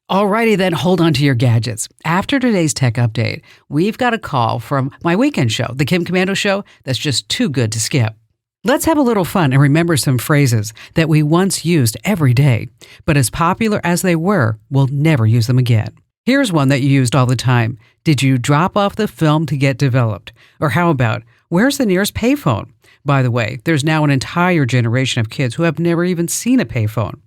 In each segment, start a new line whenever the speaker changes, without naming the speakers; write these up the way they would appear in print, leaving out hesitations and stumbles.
Alrighty then, hold on to your gadgets. After today's tech update, we've got a call from my weekend show, The Kim Commando Show, that's just too good to skip. Let's have a little fun and remember some phrases that we once used every day, but as popular as they were, we'll never use them again. Here's one that you used all the time. Did you drop off the film to get developed? Or how about, where's the nearest payphone? By the way, there's now an entire generation of kids who have never even seen a payphone.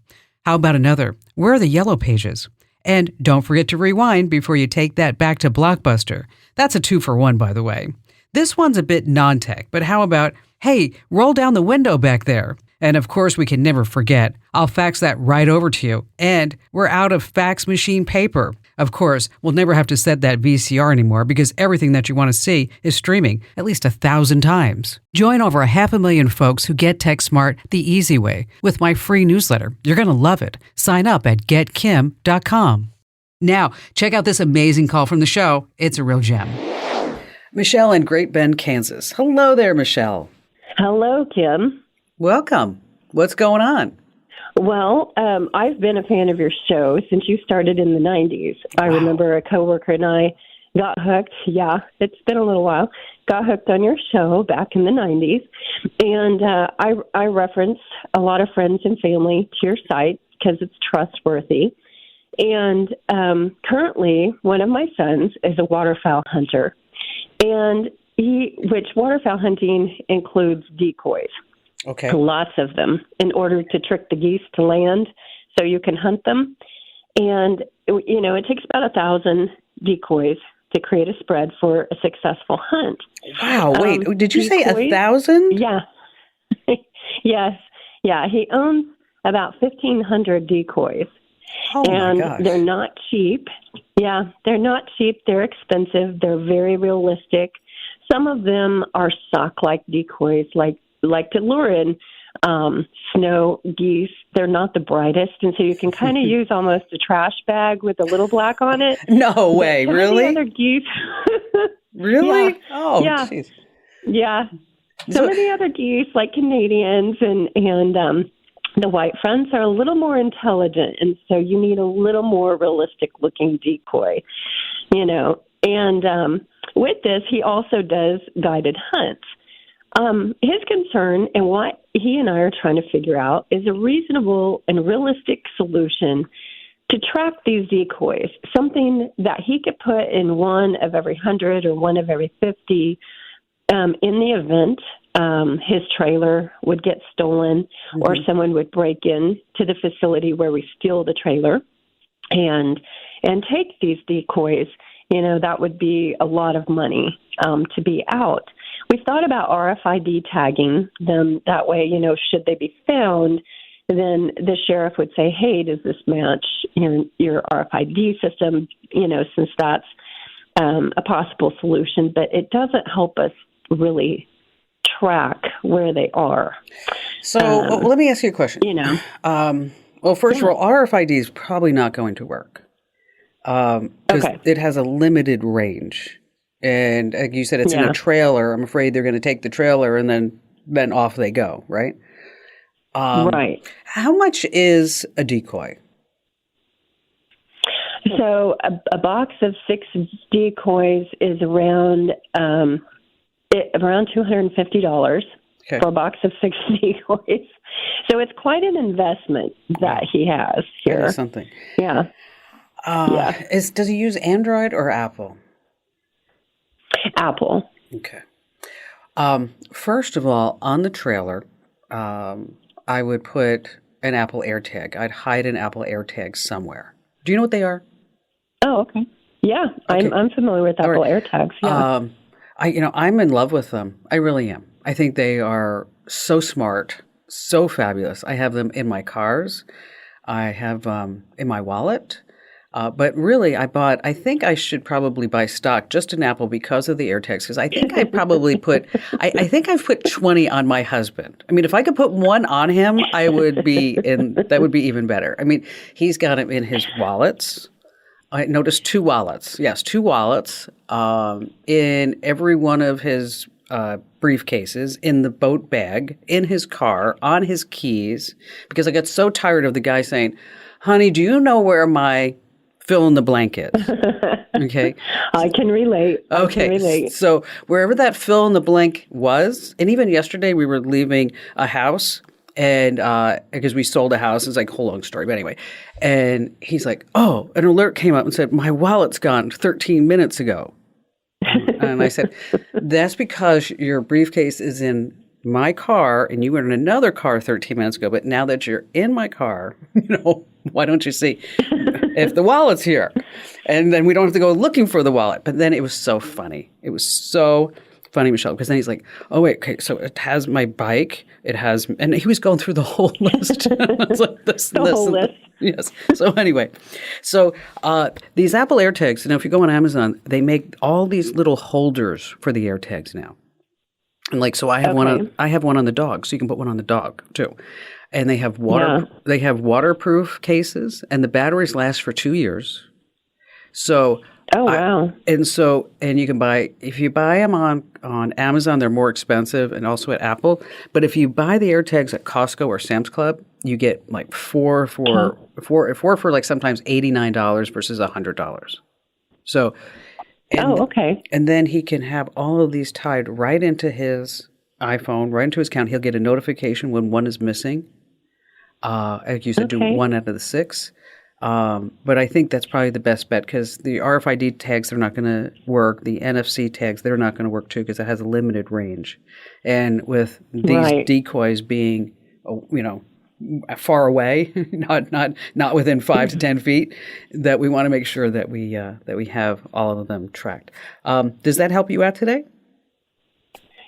How about another? Where are the yellow pages? And don't forget to rewind before you take that back to Blockbuster. That's a 2-for-1, by the way. This one's a bit non-tech, but how about, hey, roll down the window back there? And of course, we can never forget, I'll fax that right over to you. And we're out of fax machine paper. Of course, we'll never have to set that VCR anymore because everything that you want to see is streaming at least 1,000 times. Join over 500,000 folks who get tech smart the easy way with my free newsletter. You're going to love it. Sign up at getkim.com. Now, check out this amazing call from the show. It's a real gem. Michelle in Great Bend, Kansas. Hello there, Michelle.
Hello, Kim.
Welcome. What's going on?
Well, I've been a fan of your show since you started in the 90s. I remember a coworker and I got hooked. Yeah, it's been a little while. Got hooked on your show back in the 90s. And I reference a lot of friends and family to your site because it's trustworthy. And currently, one of my sons is a waterfowl hunter. And which waterfowl hunting includes decoys.
Okay.
Lots of them in order to trick the geese to land so you can hunt them. And, it takes about 1,000 decoys to create a spread for a successful hunt.
Wow. Wait, did you say 1,000?
Yeah. Yes. Yeah. He owns about 1,500 decoys.
Oh,
and
my gosh.
They're not cheap. Yeah. They're not cheap. They're expensive. They're very realistic. Some of them are sock-like decoys, like to lure in snow geese. They're not the brightest, and so you can kind of use almost a trash bag with a little black on it.
No way, really?
Some of the other geese.
Really?
Yeah.
Oh,
yeah.
Geez.
Yeah. Some of the other geese, like Canadians and the white fronts, are a little more intelligent, and so you need a little more realistic-looking decoy, And with this, he also does guided hunts. His concern and what he and I are trying to figure out is a reasonable and realistic solution to track these decoys, something that he could put in one of every 100 or one of every 50 in the event his trailer would get stolen or someone would break in to the facility where we steal the trailer and take these decoys. That would be a lot of money to be out. We've thought about RFID tagging them that way, should they be found, then the sheriff would say, hey, does this match your RFID system, since that's a possible solution. But it doesn't help us really track where they are.
So let me ask you a question. Well, first of all, RFID is probably not going to work. Because it has a limited range. And like you said, it's in a trailer. I'm afraid they're going to take the trailer and then off they go, right?
Right.
How much is a decoy?
So a box of 6 decoys is around $250 for a box of 6 decoys. So it's quite an investment that he has here.
That is something.
Yeah.
Does he use Android or Apple?
Apple.
Okay. First of all, on the trailer, I would put an Apple AirTag. I'd hide an Apple AirTag somewhere. Do you know what they are?
Oh, okay. Yeah, okay. I'm familiar with Apple AirTags. Yeah.
I'm in love with them. I really am. I think they are so smart, so fabulous. I have them in my cars. I have in my wallet. But really, I think I should probably buy stock just in Apple because of the AirTags, because I think I probably I think I've put 20 on my husband. I mean, if I could put one on him, that would be even better. I mean, he's got them in his wallets. I noticed 2 wallets. Yes, 2 wallets in every one of his briefcases, in the boat bag, in his car, on his keys, because I got so tired of the guy saying, honey, do you know where my fill in the blank is. Okay.
I can relate.
Okay. So wherever that fill in the blank was, and even yesterday we were leaving a house and because we sold a house, it's like a whole long story, but anyway. And he's like, oh, an alert came up and said, my wallet's gone 13 minutes ago. And I said, that's because your briefcase is in my car and you were in another car 13 minutes ago. But now that you're in my car, why don't you see if the wallet's here? And then we don't have to go looking for the wallet. But then it was so funny. It was so funny, Michelle, because then he's like, oh, wait, okay, so it has my bike. It has, and he was going through the whole list. I was like,
whole list.
Yes. So anyway, these Apple AirTags, if you go on Amazon, they make all these little holders for the AirTags now. And so I have one on the dog, so you can put one on the dog too. And they have waterproof cases, and the batteries last for 2 years. So
wow.
And you can buy, if you buy them on Amazon, they're more expensive, and also at Apple. But if you buy the AirTags at Costco or Sam's Club, you get four for sometimes $89 versus $100. So.
Okay.
And then he can have all of these tied right into his iPhone, right into his account. He'll get a notification when one is missing. Like you said, do 1 out of the 6. But I think that's probably the best bet because the RFID tags, they're not going to work. The NFC tags, they're not going to work too because it has a limited range. And with these decoys being, far away, not within 5 to 10 feet, that we want to make sure that we have all of them tracked. Does that help you out today?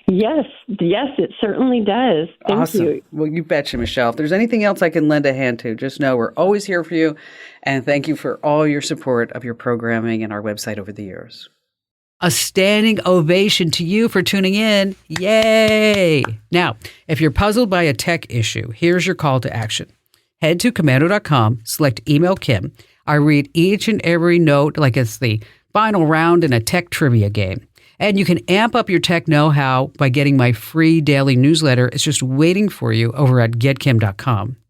Yes, it certainly does. Thank you.
Well, you betcha, Michelle. If there's anything else I can lend a hand to, just know we're always here for you. And thank you for all your support of your programming and our website over the years. A standing ovation to you for tuning in. Yay! Now, if you're puzzled by a tech issue, here's your call to action. Head to Komando.com, select Email Kim. I read each and every note like it's the final round in a tech trivia game. And you can amp up your tech know-how by getting my free daily newsletter. It's just waiting for you over at getkim.com.